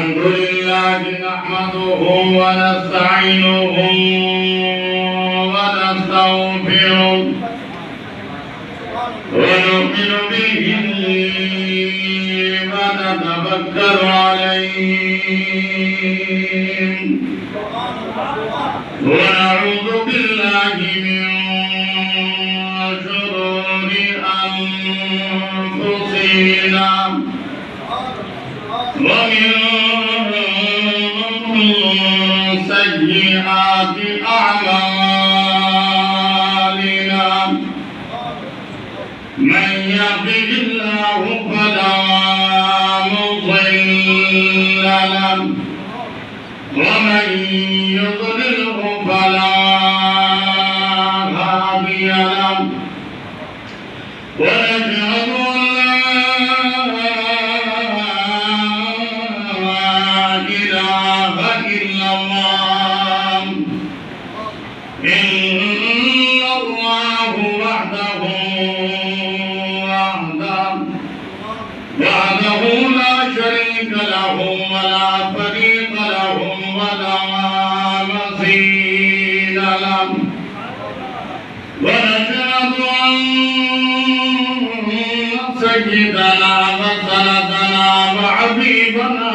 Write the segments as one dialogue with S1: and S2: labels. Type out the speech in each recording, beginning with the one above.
S1: الحمد لله نحمده ونستعينه ونستغفره ونؤمن به ونتوكل عليه ونعوذ بالله من شرور أنفسنا ومن سيئات أعمالنا من يهده الله فلا مضل له ومن يضلله فلا هادي له ونشهد أن لا إله إلا الله إن الله وحده لا شريك له ولا فريق له ولا مثيل له ونشهد أن سيدنا وسندنا وحبيبنا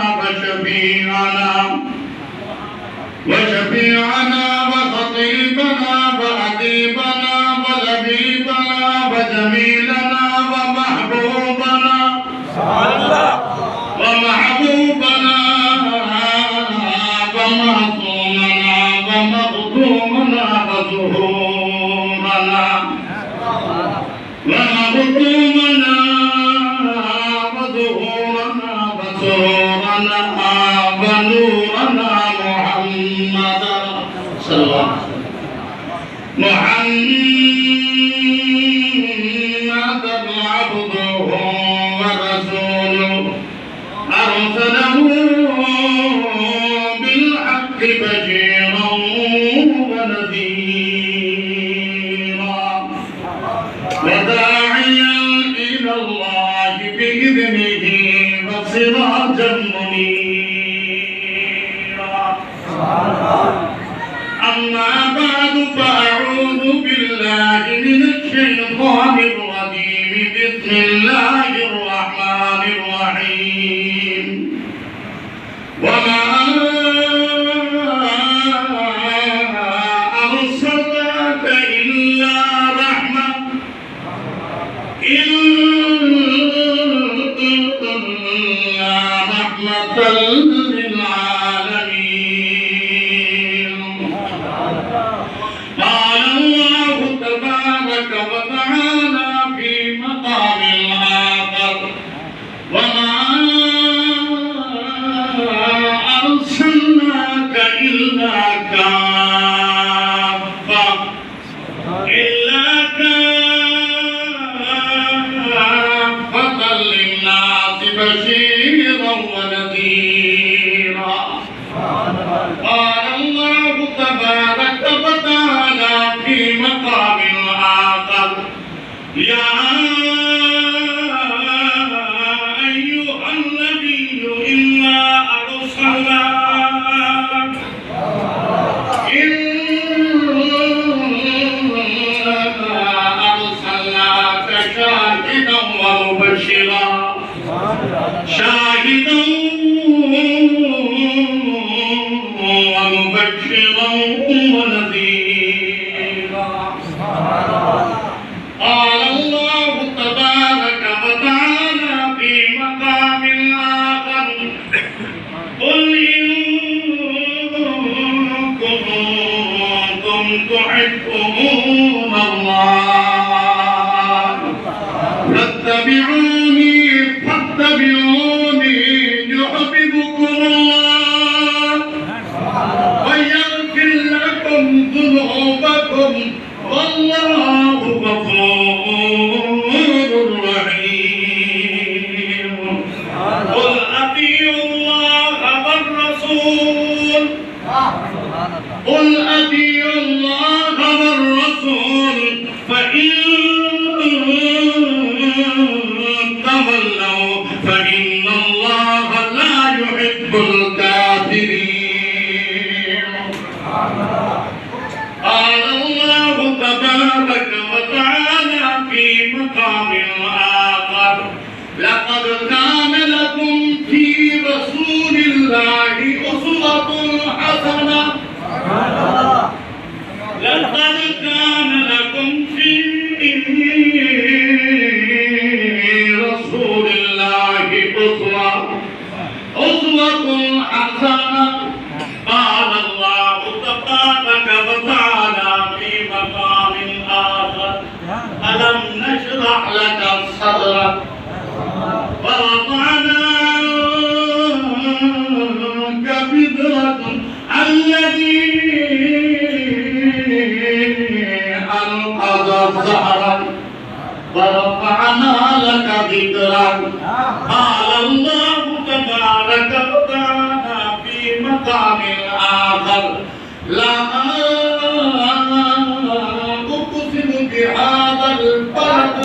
S1: وشفيعنا وخطيبنا وأديبنا ولبيبنا وجميلنا ومحبوبنا ومحبوبنا ومعصومنا ومخدومنا وظهورنا ومخدومنا وظهورنا وسرورنا ونورنا محمد صلى الله عليه وسلم محمد عبده ورسوله أرسله بالحق بشيرا ونذيرا وداعيا إلى الله بإذنه وسراجا منيرا أما بعد فأعوذ بالله من الشيطان الرجيم بسم الله الرحمن الرحيم وما أرسلناك إلا رحمة للعالمين قال الله تبارك وتعالى في مقام آخر وما أرسلناك إلا كافة للناس بشيرا ونذيرا قال الله تبارك وتعالى في مقام آخر يا أيها النبي إنا أرسلناك شاهدا ومبشرا ونذيرا قال الله تبارك وتعالى في مقام آخر قل إن كنتم تحبون الله فاتبعوني يحببكم الله ويغفر لكم ذنوبكم والله غفور رحيم قل أطيعوا الله والرسول فإن تولوا فإن الله لا يحب يحب الكافرين. قال الله تبارك وتعالى في مقام آخر: لقد كان لكم في رسول الله أسوة حسنة. لقد كان لكم في رسول الله أسوة حسنة. قال الله تبارك وتعالى في مقام آخر: ألم نشرح لك صدرك ووضعنا عنك وزرك الذي أنقض ظهرك ورفعنا لك ذكرك. قال الله تبارك وتعالى في مقام آخر: لا أقسم بهذا البلد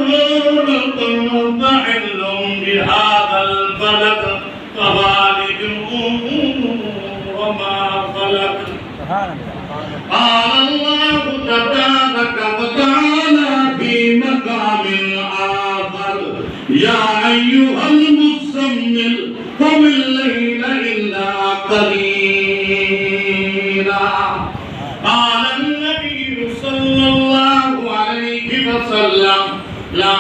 S1: وأنتم حل بهذا البلد ووالد وما خلق. قال الله تبارك وتعالى في مقام آخر: يا أيها المزمل قم الليل إلا قليلا. قال النبي صلى الله عليه وسلم: لا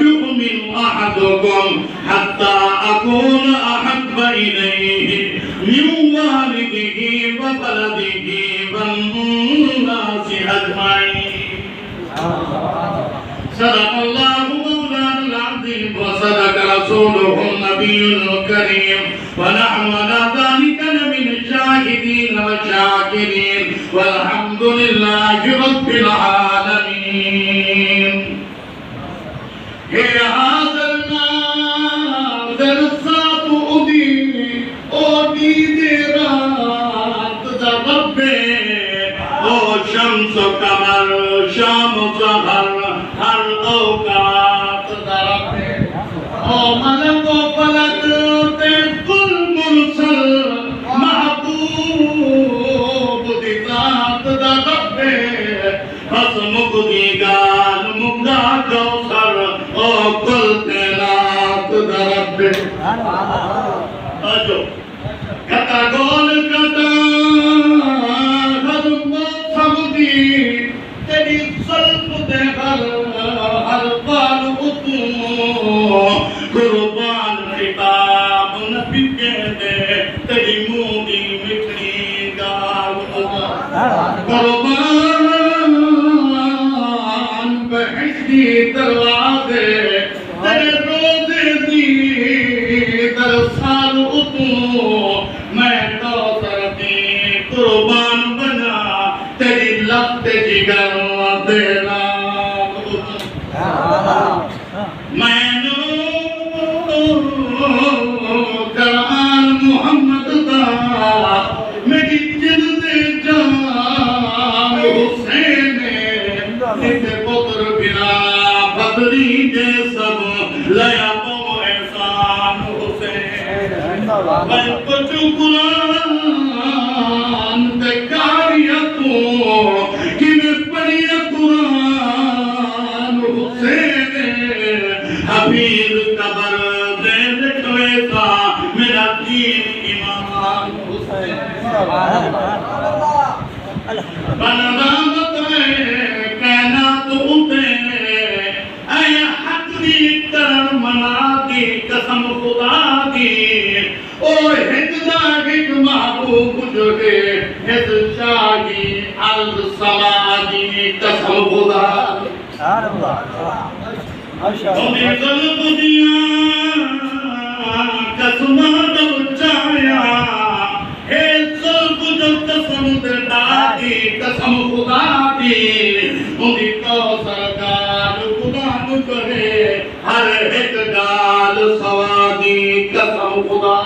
S1: يؤمن أحدكم حتى أكون أحب إليه من والده وولده والناس أجمعين. صدق الله مولانا العظيم وصدق رسوله النبي الكريم، ونحن على ذلك لمن الشاهدين والشاكرين، والحمد لله رب العالمين. هذا المنظر الصعب أديد رات ربي، او شمس قمر شام سحر ہر اوقات ربي، او ملک و فلک تے کل مرسل محبوب دی ذات دا ربي، بس مکدی گال مکا کوثر او کل تیرات دا ربي. اجو کتا گول کتا غرب سمدی تیری سلف دے ہر بال اتو قربان خطاب نبی کے دے تیری مودی مٹھڑی گال قربان بہشتی دروازے تیرے روزے دی در سال اتو میں کوثر دی قربان بنا تیری لفت جگر دینا میں نو قرآن محمد دا میری جلد جان حسین نیتے پتر بنا بدری دے سب لیا پو احسان حسین. میں کچھ قرآن دکاریتوں کہ میں پڑھی قرآن حسین حبیب قبر دے لکھوے تھا میرا دین ایمان حسین. بنظامت میں کائنات اٹھے اے حق دی کرن منا دی قسم خدا دی، او ہک دا ہک محبوب جو ہے ہک شاہی عرض سماجی قسم خدا. ہمیں قلب دیا قسمات بچایا ہے سب جو قسم دردادی قسم خدا دی. ہمیں کوثر گال خدا نو کرے ہر ایک گال سوادی قسم خدا.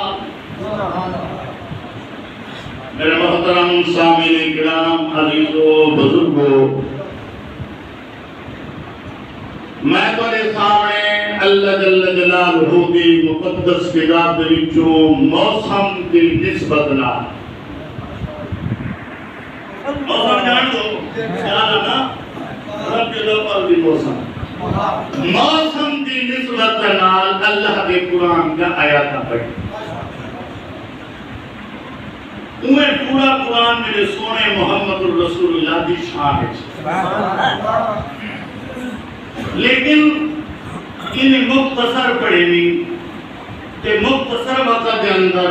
S1: میرے محترم سامعین کرام، عزیزو بزرگو، میں تھوڑے سامنے اللہ جل جلالہ دی مقدس کتاب دے وچوں موسم دی نسبت نال موسم جان دو خیال نا رب الاول دی موسم دی نسبت نال اللہ دے قرآن کا آیات پڑھی انہیں پورا قرآن میرے سونے محمد الرسول اللہ دی شان ہے لیکن انہیں مختصر پڑھے نہیں تے مختصر وقت دے اندر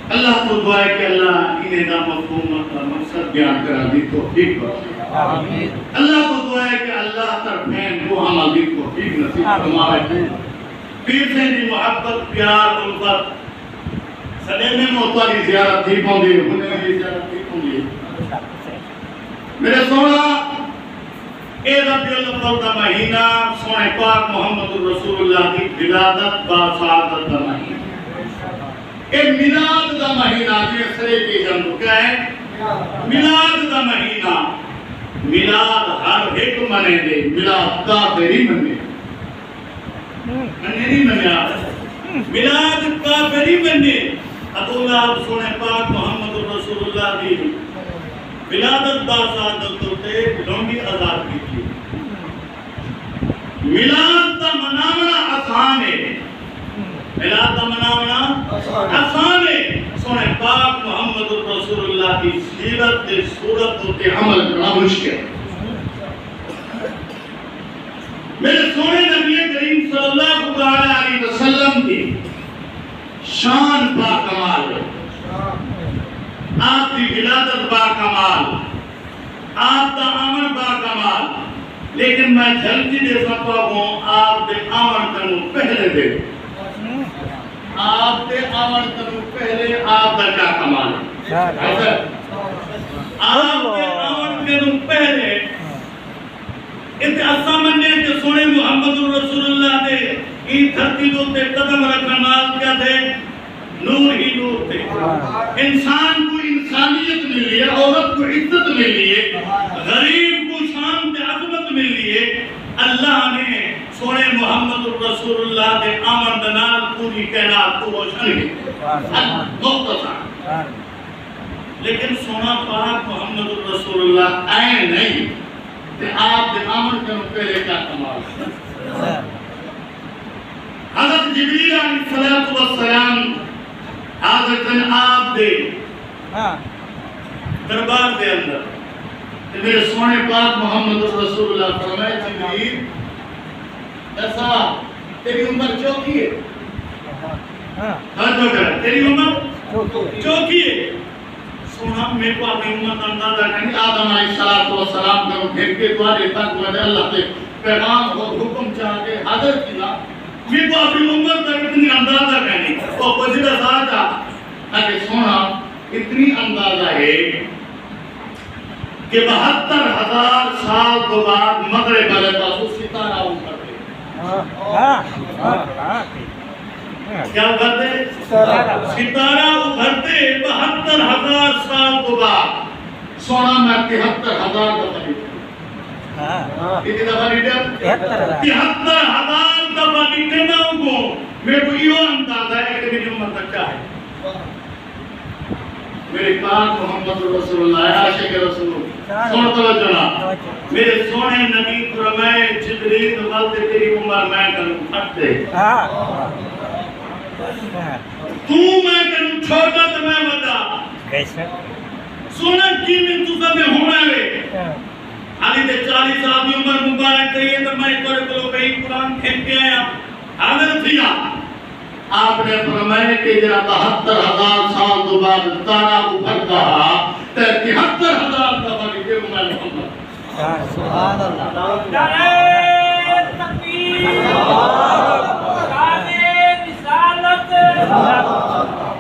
S1: اللہ تو دعا ہے کہ اللہ انہیں دا مفہوم کا مقصد بیان کرا دی توفیق بخشے اللہ تو دعا ہے کہ اللہ طرفین کو عمل دی توفیق نصیب فرمائے پیر سے دی محبت پیار الفت سنے میں موتواری زیارت تھی پوندی ہونے میں زیارت تھی پوندی میرے سونا اے ربی الاول دا مہینہ سونے پاک محمد رسول اللہ کی ولادت با سعادت دا مہینہ اے میلاد دا مہینہ جیسے کی جنو کیا ہے میلاد دا مہینہ میلاد ہر ایک منے دے میلاد کافری منے نہیں منے میلاد کافری منے ابو لہب سونے پاک محمد رسول اللہ دی ولادت با سعادت ہوتے لونڈی آزاد کی تھی میلاد دا مناونا آسان ہے میلاد دا مناونا آسان ہے سونے پاک محمد رسول اللہ کی سیرت دے صورت ہوتے عمل کرنا مشکل میرے سونے نبی کریم صلی اللہ علیہ وسلم کی شان با کمال ہے آپ کی ولادت با کمال آپ کا عمل با کمال لیکن میں جلدی دے سکتا ہوں آپ دے عمل کرنو پہلے دے آپ دے عمل کرنو پہلے آپ کا کیا کمال ہے آپ دے عمل کرنو پہلے اتنے اصلا مننے کہ سونے محمد رسول اللہ دے یہ دھرتی دو تے قدم رکھنال کیا تھے نور ہی نور تھے انسان کو انسانیت ملی ہے عورت کو عزت ملی ہے غریب کو شان تے عظمت ملی ہے اللہ نے سونے محمد رسول اللہ دے آمن دنال پوری کائنات کو روشن کی مختصر لیکن سونا پاک محمد رسول اللہ آئے نہیں کہ آپ دے آمن کے پہلے کیا کمال حضرت جبریل علیہ السلام حضرت آپ دے دربار دے اندر میرے سونے پاک محمد رسول اللہ فرمائے جبریل ایسا تیری عمر چوکی ہے تیری عمر چوکی ہے سونا میں کو اپنی امت اندازہ کرنی آدم علیہ السلام کا بھیگ کے دوارے تک مجھے اللہ کے پیغام اور حکم چاہ کے حاضر کیا میں کو اپنی عمر تک اتنی اندازہ کرنی اور پجدہ ساتھا تاکہ سونا اتنی اندازہ ہے کہ 72,000 سال تو بعد مغرب والے پاس اس ستارہ ابھرتے کیا ابھرتے؟ ستارہ ابھرتے 72,000 سال تو بعد سونا میں 73,000 دفعہ کتنی دفعہ لیٹر 73,000 دفعہ لیٹر نہ ہوں میں کو یہ اندازہ ہے کہ میری عمر تک کیا ہے میرے پاک محمد رسول اللہ عاشق رسول سن توجہ نا میرے سونے نبی فرمائے جبریل والدے تیری عمر میں کروں پھٹتے تو میں کروں چھوٹا تو میں بتا سونا کی میں تو سب میں ہونا ہے علی دے 40 سال کی عمر مبارک کہیے تو میں توڑے کلو کہیں قرآن کھیل کے آیا حاضر تھیا آپ نے فرمائے کہ جرا 72,000 سال تو بعد تارا اوپر کہا 73,000 دفعہ لکھے عمر محمد
S2: سبحان اللہ نعرہ تکبیر نعرہ رسالت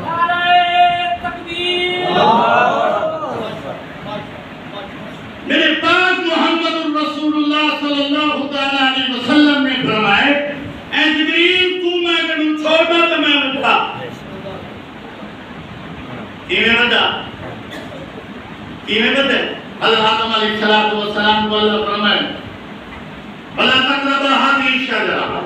S2: نعرہ تکبیر
S1: میرے پاک محمد رسول اللہ صلی اللہ علیہ وسلم نے فرمائے اے جبریل تو میں کہوں چھوٹا تو میں بتا کیویں بتا حضرت آدم علیہ السلام کو اللہ فرمائے ولا تقرب هذه الشجرة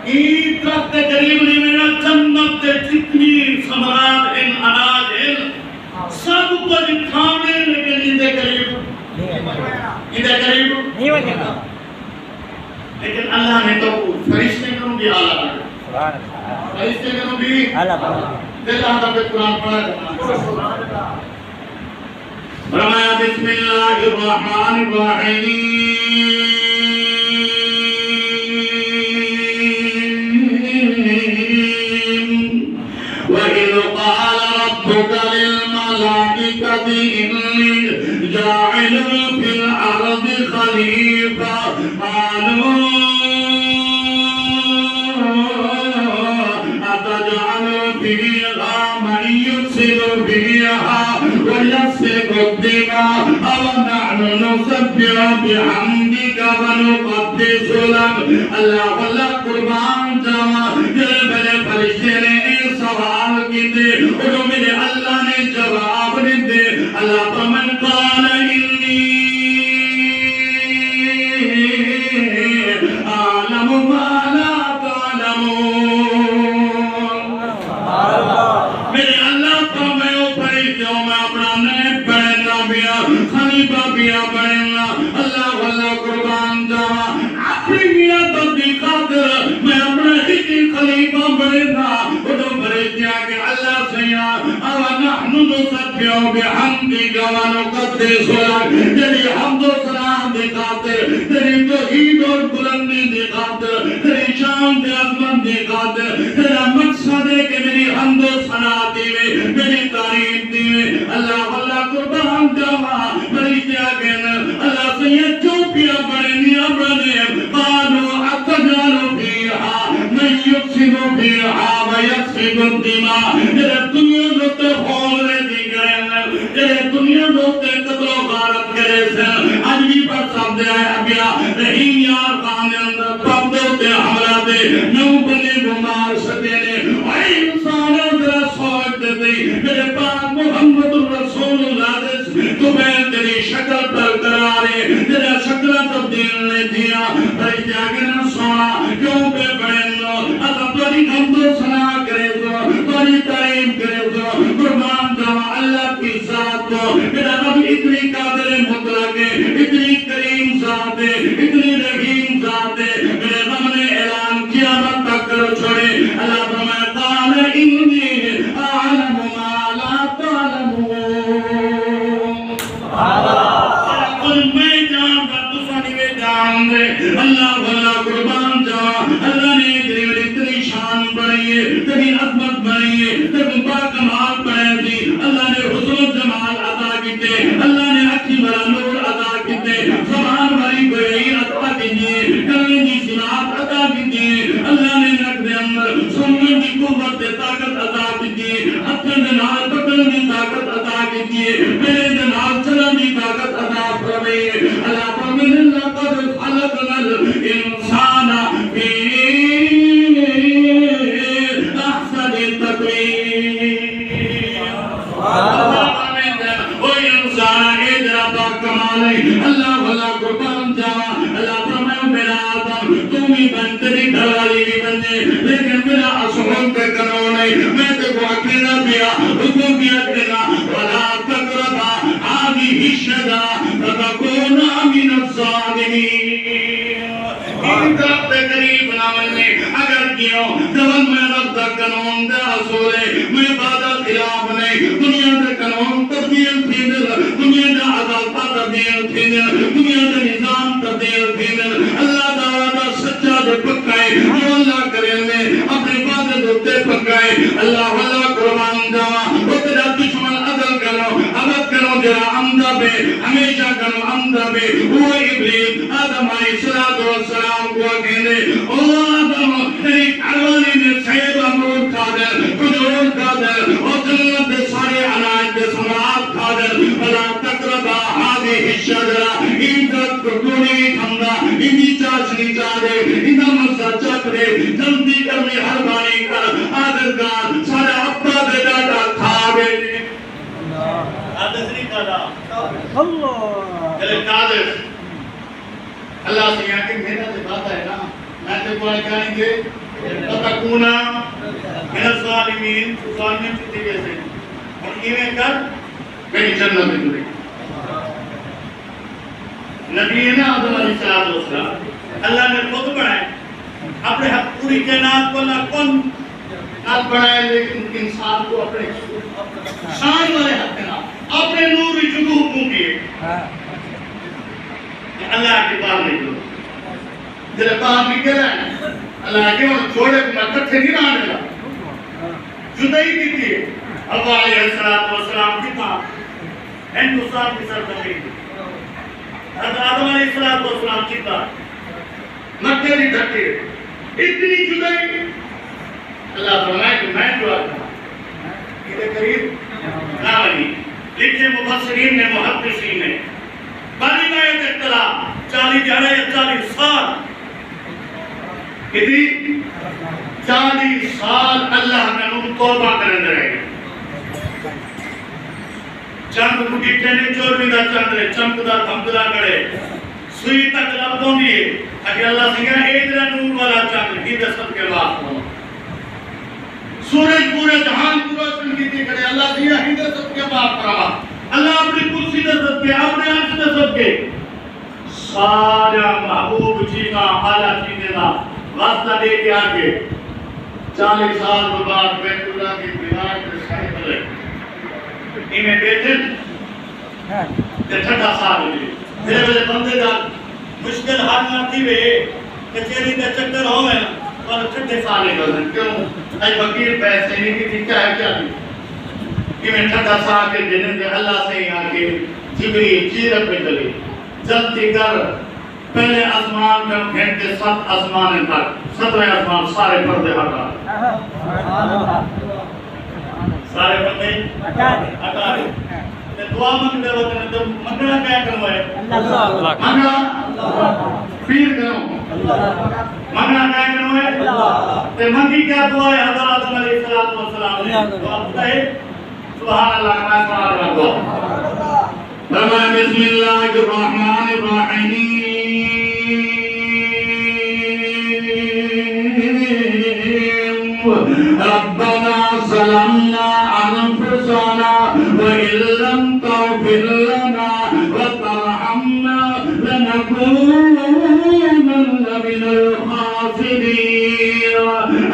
S1: ایک درخت کے قریب نہیں میرا جنت کے جتنی ثمرات ہیں اناج ہیں سب کو دکھانے لیکن ادھر قریب
S2: نہیں وجہ
S1: لیکن اللہ نے تو فرشتے کو بھی اعلیٰ کر فرشتے کو بھی دل آدھا پہ قرآن پڑھا فرمایا بسم اللہ الرحمن الرحیم وَإِذْ قَالَ رَبُّكَ لِلْمَلَائِكَةِ إِنِّي جَاعِلٌ فِي الْأَرْضِ خَلِيفَةً قَالُوا أَتَجْعَلُ فِيهَا مَن يُفْسِدُ فِيهَا وَيَسْفِكُ الدِّمَاءَ وَنَحْنُ نُسَبِّحُ بِحَمْدِكَ وَنُقَدِّسُ لَكَ اللہ اللہ قربان جاوا میرے بڑے فرشتے نے سوال کیتے اور میرے اللہ نے جواب دے اللہ فمن قال انی عالم ما لا تعلمون میرے اللہ فرمائے او فرشتوں میں اپنا نیب بڑھنا بیا خلیفہ بیا بڑھنا اللہ واللہ قربان جاوا اپنی میاں تبدیل خاطر میں اپنا ہی خلیفہ بڑھنا نسبح بحمدك ونقدس لك تیری حمد و ثنا دی خاطر تیری توحید اور بلندی دی خاطر تیری شان دی عظمت دی خاطر تیرا مقصد ہے کہ میری حمد و ثنا دیوے میری تعریف دیوے اللہ اللہ قربان جاوا فرشتے کہنا اللہ سید چوپیا بڑھنیا بڑھنے قالوا اتجعل فيها من يفسد فيها ويسفك الدماء میرے دنیا دوتے خول رہے دی گئے میرے دنیا دوتے قتل و غارت کرے سے آج بھی پر سب دے آئے ابیا رحیم یار خان اندر پاپ دوتے حملہ دے نو بنے بمار سکینے اے انسانوں ذرا سوچ دے دی میرے پاک محمد الرسول اللہ دے تمہیں تیری شکل پر قرارے تیرا شکل تبدیل نے دیا فرشتے آگے نہ سونا کیوں پہ بڑھنو اتا تاری حمد و ثنا کرے تو تاری تعریف کرے تو قربان جاوا اللہ کی ذات کو میرا رب اتنی قادر مطلق ہے اتنی کریم ذات ہے اتنی رحیم ذات ہے میرے رب نے اعلان کیا مت تک کر چھوڑے اللہ فرمائے قال انی اعلم ما لا تعلمون قل میں جانتا تو سانی میں جان دے اللہ واللہ قربان جاوا اللہ نے تیری اتنی شان بڑھئی ہے تیری عظمت بڑھئی ہے تیری باکمال بڑھئی دی اللہ نے حسن و جمال عطا کیتے اللہ نے اچھی بڑا نور عطا کیتے زبان بڑی بڑی عطا کیتے کرنے کی سماعت عطا کیتے اللہ نے نک دے اندر سننے کی قوت طاقت عطا کیتے اپنے دنال پکڑنے کی طاقت عطا کیتے میرے دنال چلنے کی طاقت عطا فرمائے اللہ فرمائے لقد خلقنا الانسان فی احسن تقویم اللہ والا قربان جاوا اللہ فرمائے میرا آدم تم ہی بن تیری گھر والی بھی بنے لیکن میرا اصول پہ کرو نہیں میں تے کو اکیلا پیا حکم بھی اکیلا ولا تقربا هذه الشجرة فتكونا من الظالمين ان طرف قریب نہ ملنے اگر کیوں جب میں رب کا قانون دے اصول میں بادہ خلاف نہیں دنیا دے قانون تبدیل تھی دنیا دے عذاب تبدیل تھی دنیا دے نظام تبدیل تھی اللہ تعالیٰ دا سچا دے پکائے جو اللہ کرے میں اپنے بادے دوتے پکائے اللہ والا قربان جاوا وہ تیرا دشمن عدل کرو عدد کرو جرا عمدہ بے ہمیشہ کرو عمدہ بے وہ ابلیس آدم علیہ السلام کو کہنے او آدم تیری کھڑوالی میں سید امرود کھا دے کجور کھا دے اور جنت دے سارے عنایت دے سمرات کھا دے بلا تقربا هذه الشجرة ان تک کوڑی کھندا انہی چاچنی چاہ دے انہا مسا چک دے جلدی کرنی ہر بانی کر آدھرگار سارے ابا دے ڈاٹا کھا دے آدھر نہیں کھا دا اللہ کہلے قادر اللہ سے یہاں کہ میرا سے بات ہے نا میں تے کو کہیں گے فتکونا من الظالمین ظالمین چھتی کیسے اور ایویں کر میری جنت میں جڑے نبی ہے نا آدم علیہ السلام اللہ نے خود بنائے اپنے حق پوری کائنات کو نہ کن نہ بنائے لیکن انسان کو اپنے شان والے حق کے نام اپنے نور جدو حکم کیے اللہ کے پاس نکلو جلے باہر نکل رہے اللہ کے وہاں چھوڑے کو مدد سے نہیں آنے لگا جدائی کی تھی حوا علیہ السلام کتنا ہندوستان کی سرزمین تھی حضرت آدم علیہ السلام کتنا مکہ کی دھرتی اتنی جدائی اللہ فرمائے کہ میں دعا کروں یہ قریب نہ بنی لکھے مفسرین نے محدثین نے بانی بایت اختلاف 40 یا 40 سال کتنی 40 سال اللہ میں ان توبہ کرنے رہے گا چند مٹھے نے چورمی دا چند رہے چمک دا دھمکدا کرے سوئی تک لبدوں دیئے اگر اللہ سے کہا ایدرہ نور والا چند کی دست کے بعد سورج پورے جہان پورا سن کی تھی کرے اللہ سے کہا دست کے بعد پڑھا اللہ اپنی کرسی دست کے اپنے آنچ دست کے سارا محبوب چیزاں اعلیٰ چیزیں دا واسطہ دے کے آگے 40 سال بعد بیت اللہ کی بنائے پر شاہد بلے میں بیٹھن تے ٹھٹا سال ہوئی میرے ویلے بندے دا مشکل حال نہ تھی وے کچھری تے چکر ہوئے اور ٹھٹے سالے گزن کیوں اے وکیل پیسے نہیں کی تھی کیا ہے کیا تھی میں ٹھٹا سال کے جنن دے اللہ سے ہی آگے جبری چیرت پہ چلی جلدی کر پہلے آسمان میں گھنٹے 7 آسمان تک 17 آسمان سارے پردے ہٹا سارے پردے ہٹا دے دعا مانگتے وقت منگنا کیا کرو ہے منگنا پیر کرو منگنا کیا کرو ہے تے منگی کیا دعا ہے حضرت آدم علیہ السلام نے دعا پتہ ہے سبحان اللہ میں سبحان اللہ دعا فرمائے بسم اللہ الرحمن الرحیم ربنا ظلمنا انفسنا وإن لم تغفر لنا وترحمنا لنكونن من الخاسرين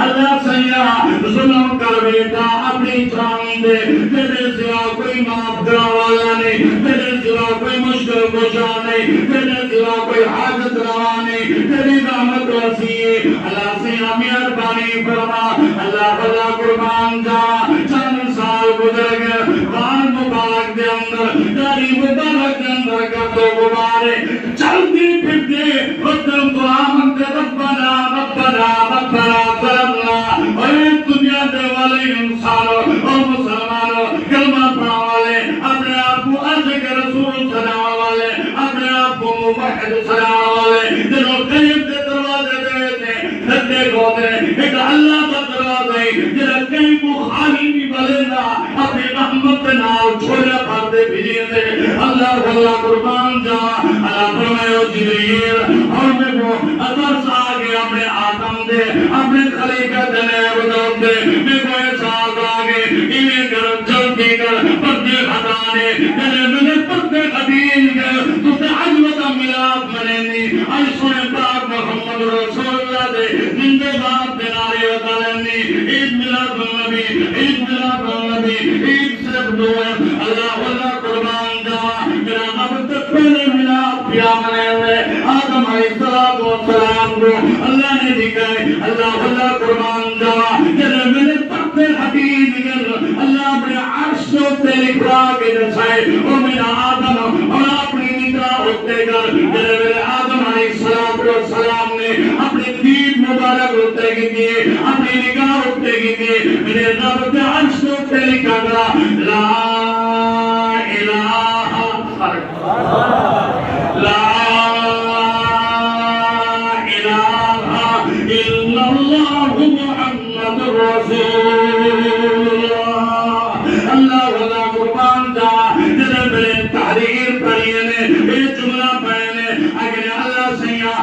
S1: اللہ سیاح ظلم کر بیٹا اپنی جان دے تیرے سوا کوئی معاف کرنے والا نہیں تیرے سوا کوئی مشکل کشا نہیں تیرے سوا کوئی حاجت روا نہیں تیری رحمت وسیع اللہ سیاح مہربانی فرما اللہ بلا قربان جا چند سال گزر گئے بار مبارک دے اندر داری مبارک دے اندر گردو گبارے چلتی پھرتے وطن دعا منتے ربنا ربنا ربنا ظلمنا اور ایک دنیا دے والے انسانوں اور مسلمانوں کلمہ پڑھا والے اپنے آپ کو عاشق رسول سنا والے اپنے آپ کو موحد سنا والے جنہوں قریب دے دروازے دے تھے دھتے گھوتے ایک اللہ کا دروازے جنہاں کئی بخاری بھی بلے اپنی رحمت نال چھوڑے پردے بھیجے تھے اللہ اللہ قربان جا اللہ فرمائے جبریل اور میں کو ادرس آگے اپنے آدم دے اپنے خلیقہ دنے بدل دے میں کو احساس آگے انہیں کر جلدی کر پردے ہٹانے میں پردے خدیل کر تو سے عجوت ملاد منینی آج سنے پاک محمد رسول اللہ دے زندے بات دنارے وطالنی عید ملاد النبی عید ملاد النبی عید صرف دو ہے اللہ اللہ قربان جا میرا اب تک پہلے ملاد پیا منے ہوئے آدم علیہ السلام کو اللہ نے دکھائے اللہ اللہ قربان جا جنہے میرے پردے حدید کر اللہ اپنے عرش کو لکھا کے دسائے اور میرا آدم اور اپنی نگاہ اٹھتے کر جنہے میرے آدم علیہ السلام نے اپنی دید مبارک اٹھتے کی دیئے اپنی نگاہ اٹھتے کی دیئے میرے رب کے عرش کو لکھا کرا لا الہ لا الہ الا اللہ محمد رسول اللہ اللہ قربان جا جنہے میرے تحریر پڑھیے نے ایک جملہ پڑھنے اگر اللہ سیاں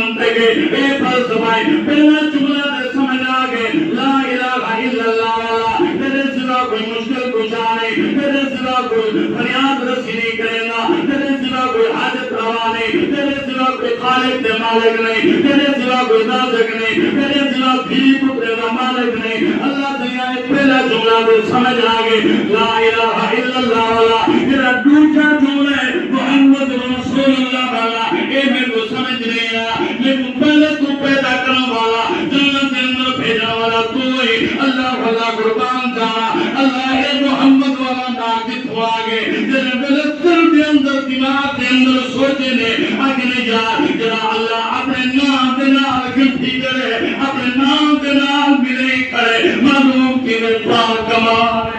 S1: منطق اے فلسفہ پہلا جملہ دے سمجھ آ گئے لا الہ الا اللہ والا تیرے سوا کوئی مشکل کشا نہیں تیرے سوا کوئی فریاد رسی نہیں کرے گا تیرے سوا کوئی حاجت روا نہیں تیرے سوا کوئی خالق دے مالک نہیں تیرے سوا کوئی رازق نہیں تیرے سوا بھی پترے دا مالک نہیں اللہ سے آئے پہلا جملہ دے سمجھ آ گئے لا الہ الا اللہ والا میرا دوسرا جملہ ہے محمد رسول اللہ والا اے میں کو سمجھ نہیں آیا میں کو پہلے تو پیدا کرنے والا جنت کے اندر بھیجا والا تو ہی اللہ والا قربان جانا اللہ اے محمد والا نام جتوا آگے جنہیں میرے دل کے اندر دماغ کے اندر سوچے نے اگنے جا جرا اللہ اپنے نام کے نام گھنٹی کرے اپنے نام کے نام ملے کھڑے معلوم کی میں پاک کمان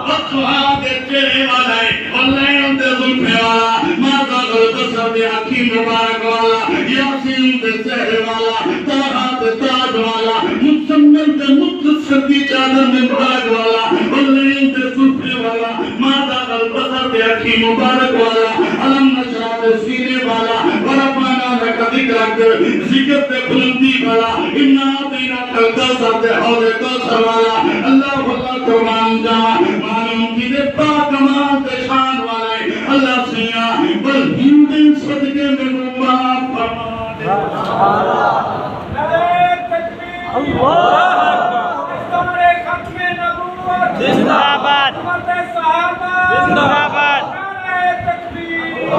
S1: وقتوہاں دے چہرے والا ہے واللہ ان دے ظلفے والا ماتا غلط دے حکیم مبارک والا یاسین دے سہر والا تاہا دے تاج والا مصمم دے متصر دی چادر میں مبارک والا واللہ ان دے ظلفے والا ماتا غلط دے حکیم مبارک والا علم نشرہ دے سینے والا ورفانا لکا ذکر ذکر دے بلندی والا انہا دینا کلکسر دے حوض کوثر والا اللہ واللہ قربان جا معلوم کی دے پاک امان دے شان والے اللہ سیاں بل ہندن صدقے میں معاف فرما دے
S2: نعرہ تکبیر اللہ استمرے ختم نبوت
S3: زندہ باد
S2: امت صحابہ
S3: زندہ باد
S2: نعرہ تکبیر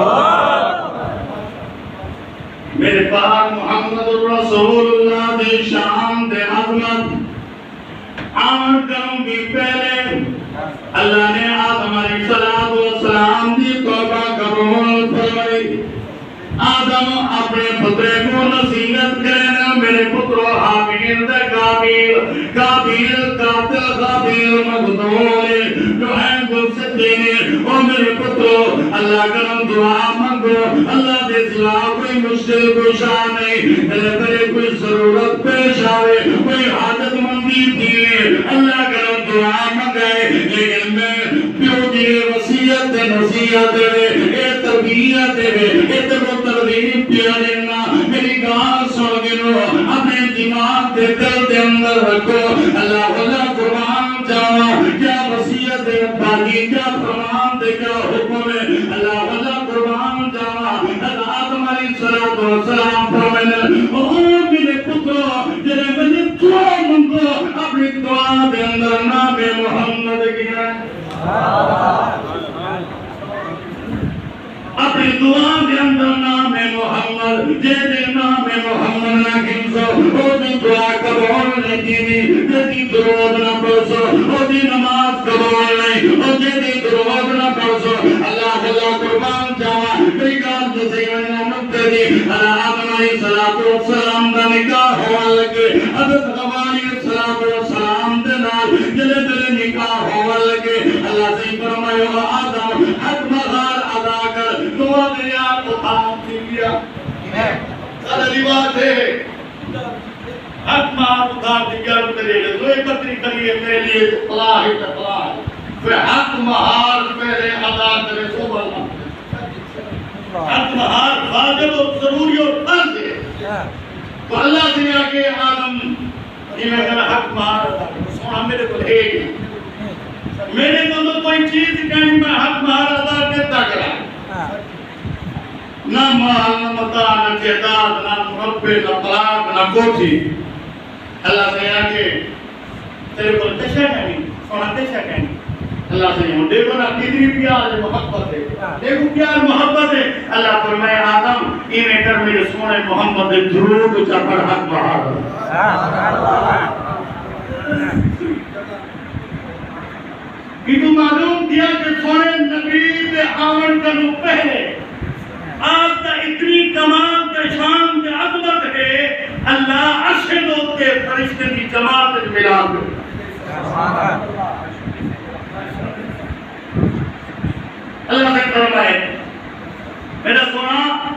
S1: میرے پاک محمد رسول اللہ دے شان دے عظمت آمد کروں بھی پہلے اللہ نے آدم علیہ السلام دی توبہ قبول فرمائی آدم اپنے پترے کو نصیحت کرنا میرے پترو حابیل دے قابیل قاتل قابیل مقتول جو ہے گل سکتے نے او میرے پترو اللہ کرم دعا مانگو اللہ دے سوا کوئی مشکل کشا نہیں میرے کوئی ضرورت پیش آوے کوئی حاجت مندی دیئے اللہ کرم دعا مانگائے لیکن میں پیو دی وسیعت دے نصیحت دے اے تربیت دے اے ترغیب پیا لینا میری گال سن گنو اپنے دماغ دے دل دے اندر رکھو اللہ اللہ قرآن جانا کیا وسیعت دے باقی کیا فرمان دے کیا حکم ہے اللہ اللہ قرآن جانا اللہ آدم علیہ السلام فرمائے او میرے پترو جنہیں میں دعا منگو اپنی دعا دے اندر نام محمد کیا اپنی دعا دے اندر نام محمد جے دے نام محمد نہ گنسو او دی دعا قبول نہیں دی جے دی درود نہ پڑھو او دی نماز قبول نہیں او جے دی درود نہ پڑھو اللہ اللہ قربان جاوا میری گال جو سیدنا مقتدی آدم علیہ السلام دا نکاح ہوا لگے حضرت حوا علیہ السلام دے نال جلے دلے نکاح ہوا لگے اللہ سے فرمایا آدم حق مغار ادا کر دعا دیا اتھان دیا سارا رواج ہے حق مغار اتھان دیا تیرے لئے تو اکتری کریے میرے لیے اطلاع ہی تطلاع پھر حق مغار پہلے ادا کرے سو اللہ حق مہار واجب و ضروری اور فرض ہے تو اللہ سے آگے آدم یہ میں کہنا حق مہار ادا کرے سونا میرے کو ایک میرے کو تو کوئی چیز کہیں میں حق مہار ادا کرتا کرا نہ مال نہ مطا نہ جہداد نہ مربع نہ طلاق نہ کوٹھی اللہ سے آگے تیرے کو تشہ کہیں سونا تشہ کہیں اللہ سے یہاں دیکھو نا کتنی پیار محبت ہے دیکھو پیار محبت ہے اللہ فرمائے آدم انہیں کر میرے سونے محمد درود چپڑ حق بہار کہ تو معلوم دیا کہ سونے نبی دے آمن کرنو پہلے آپ کا اتنی کمال کا شان کا عظمت ہے اللہ عرش دوتے فرشتے کی جماعت ملا دے اللہ سے فرمائے میرا سونا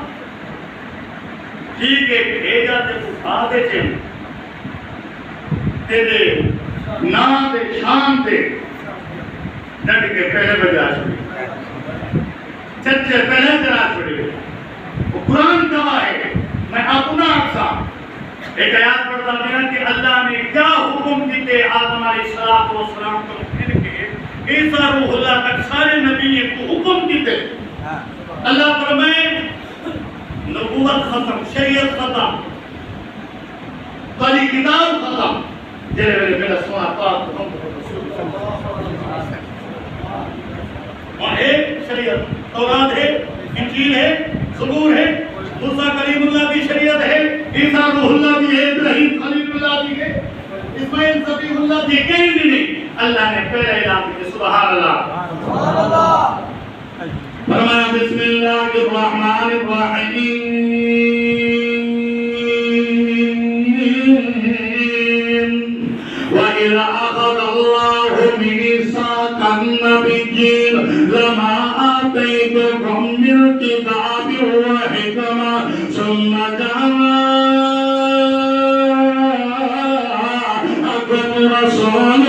S1: ٹھیک ہے بھیجا تے آدھے چاہیے تیرے نام تے شان تے ڈٹ کے پہلے بجا چھوڑی چچے پہلے چلا چھوڑی وہ قرآن گواہ ہے ایک آیات پڑھتا ہے کہ اللہ نے کیا حکم دیتے آدم علیہ السلام کو پھر کے عیسیٰ روح اللہ تک سارے نبی کو حکم دیتے. اللہ فرمائے نبوت ختم، شریعت ختم، قالی کتاب ختم. جنہیں میرا سونا پاک محمد رسول اللہ وہاں ہے شریعت، تورات ہے، انجیل ہے، زبور ہے، موسیٰ کلیم اللہ کی شریعت ہے، عیسیٰ روح اللہ بھی ہے، ابراہیم خلیل اللہ بھی ہے، اسماعیل ذبیح اللہ بھی کہیں بھی نہیں. اللہ نے پہلے اعلان کیا سبحان اللہ. فرمایا بسم اللہ الرحمن الرحیم وَإِذَا أَخَذَ اللَّهُ مِيثَاقَ النَّبِيِّينَ لَمَا آتَيْتُكُم مِّنْ كِتَابٍ وَحِكْمَةٍ ثُمَّ جَاءَكُمْ رَسُولٌ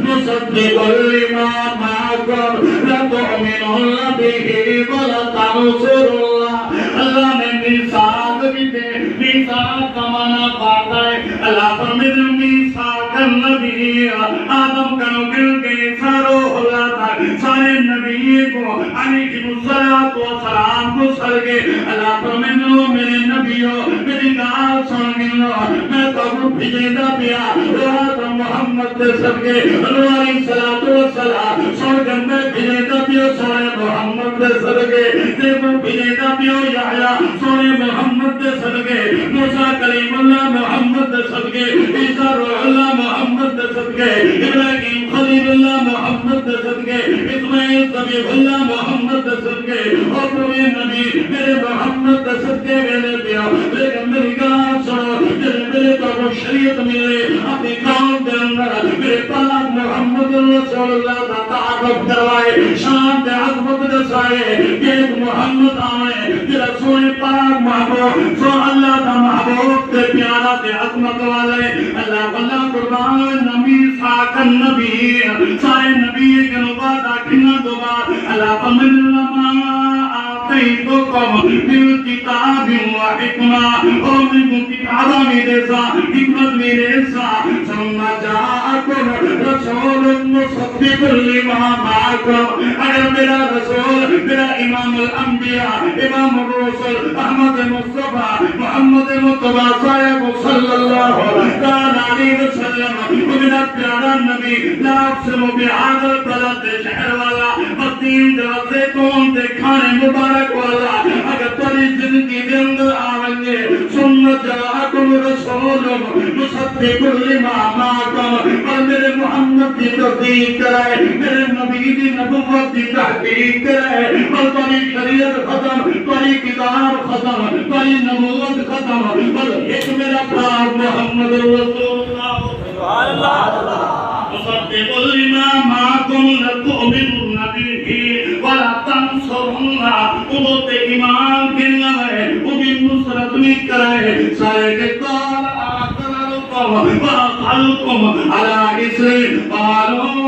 S1: مُصَدِّقٌ لِّمَا مَعَكُمْ لَتُؤْمِنُنَّ بِهِ وَلَتَنصُرُنَّهُ. اللہ نے میثاق بھی دے، میثاق کا معنی پاتا ہے. اللہ فرماتے ہیں میثاق النبی آدم کا نکل کے سارو اللہ تھا سارے نبی کو علیہ الصلوۃ والسلام کو سرگے. اللہ فرماتے ہیں میرے نبیوں میری بات سن لو، میں تو بھیجا پیا آدم محمد کے سرگے علیہ الصلوۃ والسلام سن کر میں بھیجا پیا سارے محمد کے سرگے دیکھو بھیجا پیا یحییٰ سارے محمد کے سرگے موسیٰ کلیم اللہ محمد کے سرگے عیسیٰ روح اللہ محمد کے صدقے ابراہیم خلیل اللہ محمد کے صدقے اسماعیل ذبیح اللہ محمد کے صدقے اور پورے نبی میرے محمد کے صدقے میرے پیا. لیکن میری بات سنو، جب میرے کو شریعت ملے اپنی قوم کے اندر میرے پاک محمد رسول اللہ کا تعارف کروائے، شان کے عظمت دسائے کہ ایک محمد آئے کہ رسول پاک محبوب سو اللہ کا محبوب کے پیارا کے عظمت والے. اللہ قربان نبی ساکن نبی سارے نبی کے نبات آکھنا دوبار. اللہ فمن لما آتیتکم من کتاب و حکمہ اور من کتابہ میرے سا حکمت میرے سا ثم جاءکم رسول مصدق لما معکم. اگر میرا رسول میرا امام الانبیاء امام الرسل احمد مصطفیٰ محمد مصطفیٰ صلی اللہ علیہ وسلم میرا پیارا نبی لا اقسم بهذا البلد شہر والا مدین جوازے کون دے کھانے مبارک والا اگر تری زندگی دے اندر آونگے ثم جاءکم رسول مصدق لما معکم اور میرے محمد کی تصدیق کرائے میرے نبی کی نبوت کی تحقیق کرائے اور تری شریعت ختم تری کتاب ختم تری نبوت ختم اور ایک میرا پاک محمد رسول اللہ مصدق لما معكم لتؤمنن به ولا تنصرنه. امت ایمان کے لئے بھی نصرت نہیں کرے سارے کے قال آخرکم وآخرکم على اسر قالوا